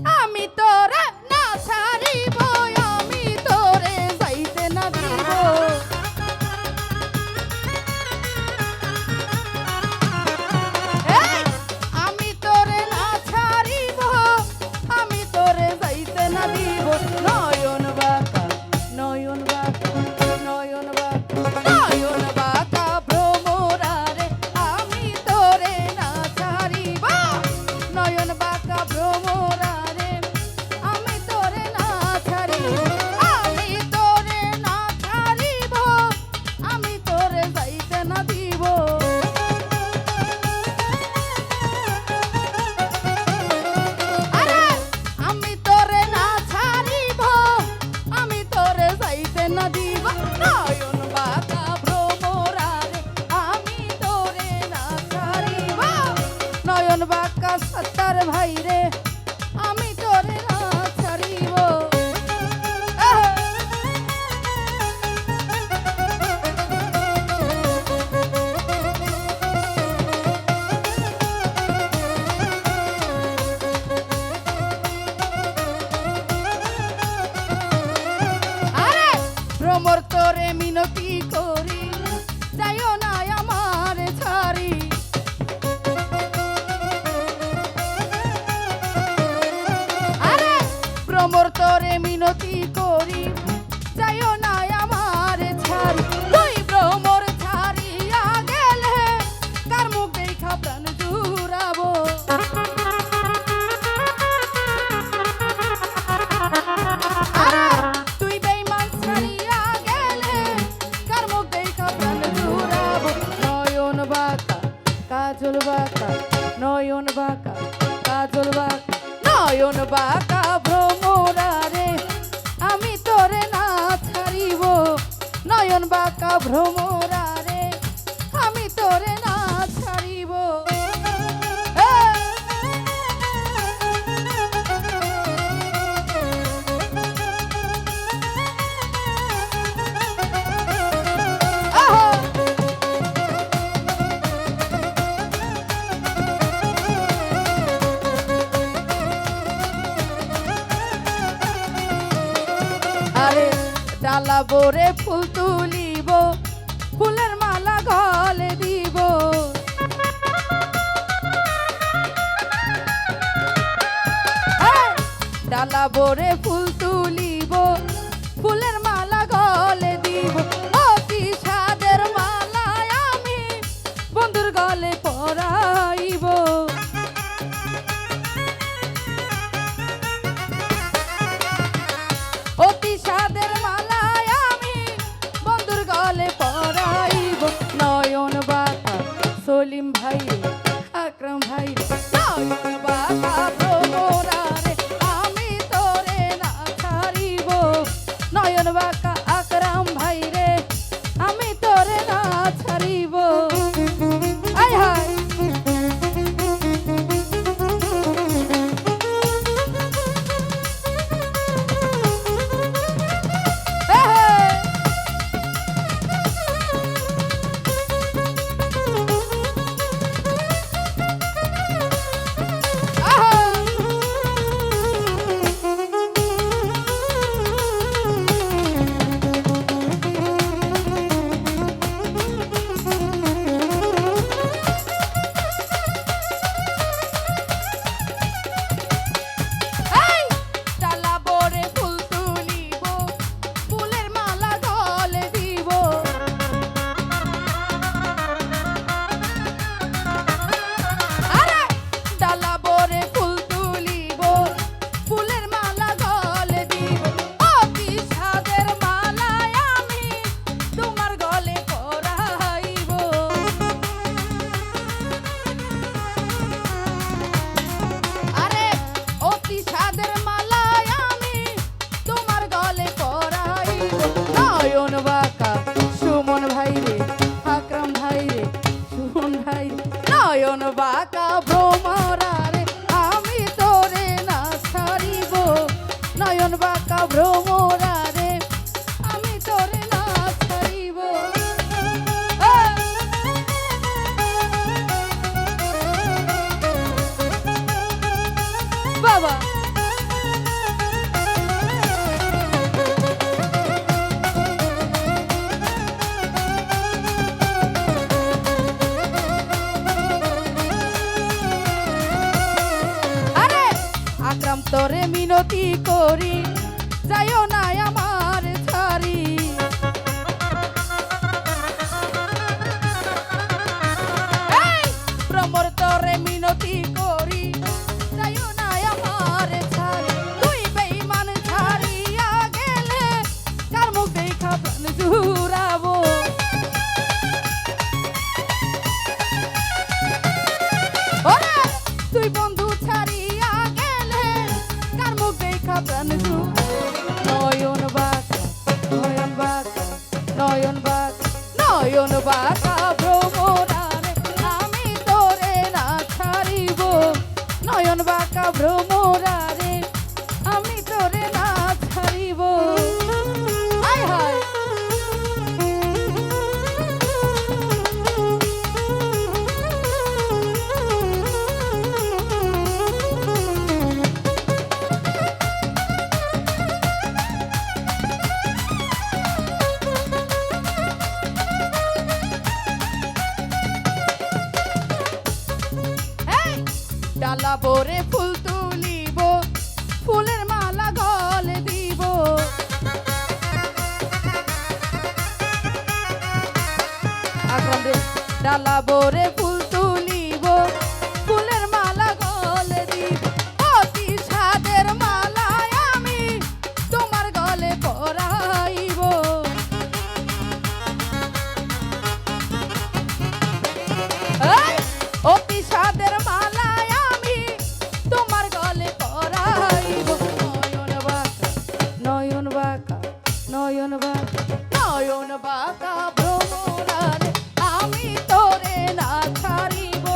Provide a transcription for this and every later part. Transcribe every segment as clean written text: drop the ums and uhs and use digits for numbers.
আমি তোরে না ছাড়িব, আমি তোরে যাইতে না দিব। এই, আমি তোরে না ছাড়িব, আমি তোরে যাইতে না দিব। নয়ন বাঁকা, নয়ন বাঁকা, নয়ন বাঁকা, নয়ন বাঁকা ভ্রমরারে, আমি তোরে না ছাড়িব। নয়ন বাঁকা ভ্রমরারে, আমি তোরে না ছাড়িব। আমি তোরে না ছাড়িব, আমি তোরে যাইতে না দিব। আরে আমি তোরে না ছাড়িব, আমি তোরে যাইতে না দিব। নয়ন বাঁকা ভ্রমরারে, আমি তোরে না ছাড়িব। নয়ন বাঁকা সত্তার ভাই রে, আমি তোরে না ছাড়িব। আরে ভ্রমর তোরে মিনতি করি, যাইও না আমার ছাড়ি। আরে ভ্রমর তোরে মিনতি করি, যাইও না আমার ছাড়ি। তুই ভ্রমর ছাড়িয়া গেলে কার মুখ দেখা প্রাণ জুড়াবো। আরে তুই বেঈমান ছাড়িয়া গেলে কার মুখ দেখা প্রাণ জুড়াবো। নয়ন বাঁকা কাজল বাঁকা, নয়ন বাঁকা কাজল বাঁকা, নয়ন বাঁকা ভ্রমরারে, আমি তোরে না ছাড়িব। নয়ন বাঁকা ভ্রমরারে, আমি তোরে না ছাড়িব। আহা আরে ডালা ভরে ফুল তুলিব, ফুলের মালা গলে দিব। এই, ডালা ভরে ফুল তুলিব, ফুলের মালা গলে দিব। অতি সাদের মালায় আমি বন্ধুর গলে পরাইব। অতি সাদের মালায় আমি বন্ধুর গলে পরাইব। নয়ন বাঁকা সলিম ভাই রে, আকরাম ভাই রে, নয়ন বাঁকা ভ্রমরারে, আমি তোরে না ছাড়িব। নয়ন বাঁকা আকরাম ভাই রে, আমি তোরে না ছাড়িব। আয় হায় নয়ন বাঁকা ভ্রমরারে আমি তোরে না ছাড়িব, নয়ন বাঁকা ভ্রমরারে আমি তোরে না ছাড়িব। বাবা তোরে মিনতি করি যাইও না আমার ছাড়ি। ভ্রমর তোরে মিনতি করি যাইও না আমার ছাড়ি। তুই বেঈমান ছাড়িয়া গেলে কার মুখ দেখা প্রাণ জুড়াবো। ওরে তুই বন্ধু ছাড়িয়া গেলে কার মুখ দেখা প্রাণ নয়ন বাঁকা নয়ন বাঁকা নয়ন বাঁকা নয়ন বাঁকা ভ্রমরারে আমি তোরে না ছাড়িব। নয়ন বাঁকা ভ্রমরারে আমি তোরে না ছাড়িব। হায় হায় ডালা ভরে ফুল তুলিব ফুলের মালা গলে দিব। ডালা ভরে ফুল তুলিব ফুলের মালা গলে দিব। অতি সাদের মালায় আমি তোমার গলে পরাইব। অতি সাদের মালায় আমি তোমার গলে পরাইব। নয়ন বাঁকা নয়ন বাঁকা নয়ন বাঁকা ভ্রমরারে আমি তোরে না ছাড়িব।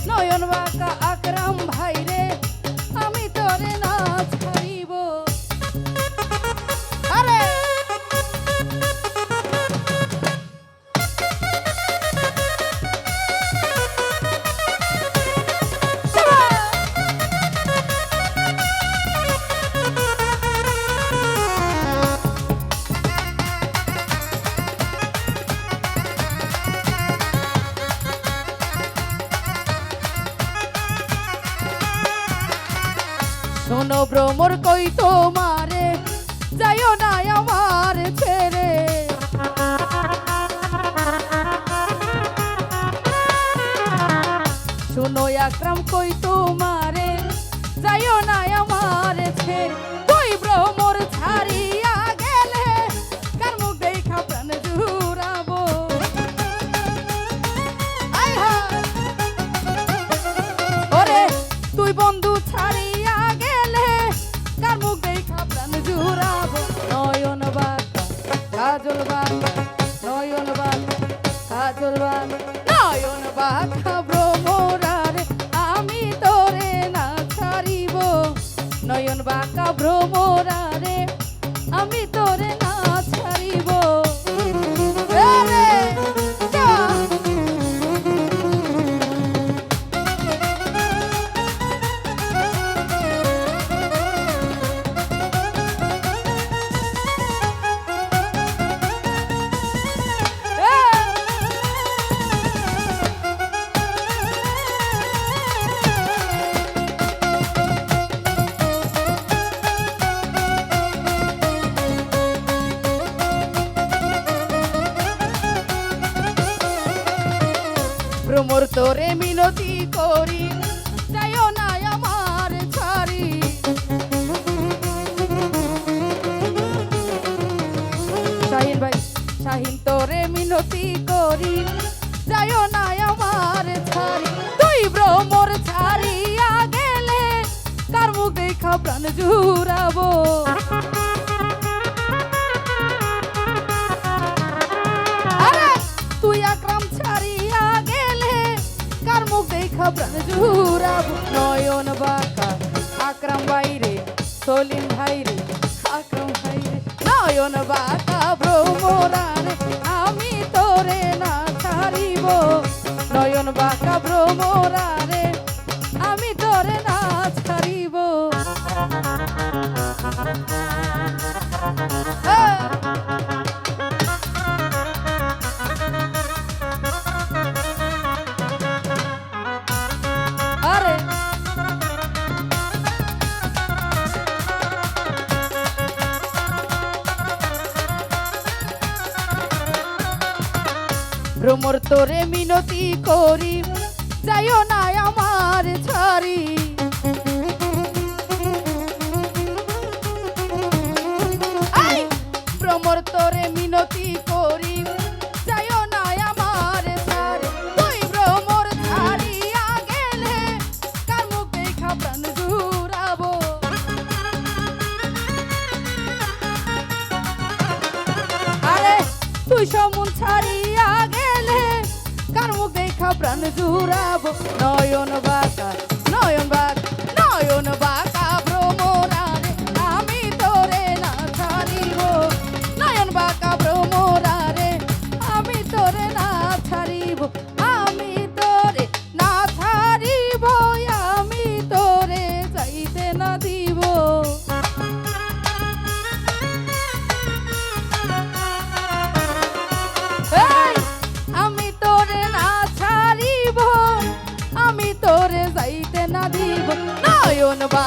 নয়ন বাঁকা আকরাম ভাইরে আমি তোরে না ছাড়িব। আরে শোনো ভ্রমর কই তোমারে যাইও না আমার ছেড়ে। শোনো আকরাম কই তোমারে যাইও না আমার ছেড়ে। তুই ভ্রমর ছাড়িয়া গেলে কার মুখ দেখা প্রাণ জুড়াবো। ওরে তুই বন্ধু ছাড়িয়া গেলে কার মুখ দেখা প্রাণ জুড়াবো। নয়ন বাঁকা কাজল বাঁকা নয়ন বাঁকা কাজল বাঁকা নয়ন বাঁকা ভ্রমরারে আমি তোরে না ছাড়িব। নয়ন বাঁকা ভ্রমরারে আমি তোরে না ছাড়িব। ভ্রমর তোরে মিনতি করি যাইও না আমার ছাড়ি। শাহিন ভাই শাহিন তোরে মিনতি করি যাইও না আমার ছাড়ি। তুই ভ্রমর ছাড়িয়া গেলে কার মুখ দেখা প্রাণ জুড়াবো। তুই আকরাম ছাড়িয়া গেলে কার মুখ দেখা প্রাণ জুড়াবো। নয়ন বাঁকা আকরাম বাইরে সলিম ভাইরে আকরাম ভাইরে নয়ন বাঁকা ভ্রমরারে আমি তোরে না ছাড়িব। নয়ন বাঁকা ভ্রমরারে আমি তোরে না ছাড়িব। ভ্রমর তোরে মিনতি করি যাইও না আমার ছাড়ি আই ভ্রমর তোরে মিনতি করি যাইও না আমার ছাড়ি তুই ভ্রমর ছাড়িয়া গেলে কার মুখ দেখা প্রাণ জুড়াবো আরে তুই সমুন ছাড়িয়া গেলে কার মুখ দেখা প্রাণ জুড়াবো নয়ন বাঁকা ভ্রমরারে আমি তোরে না ছাড়িব নয়ন বাঁকা ভ্রমরারে আমি তোরে না ছাড়িব আমি তোরে না ছাড়িব আমি তোরে যাইতে না দিব এই আমি তোরে না ছাড়িব আমি তোরে যাইতে না দিব নয়ন বা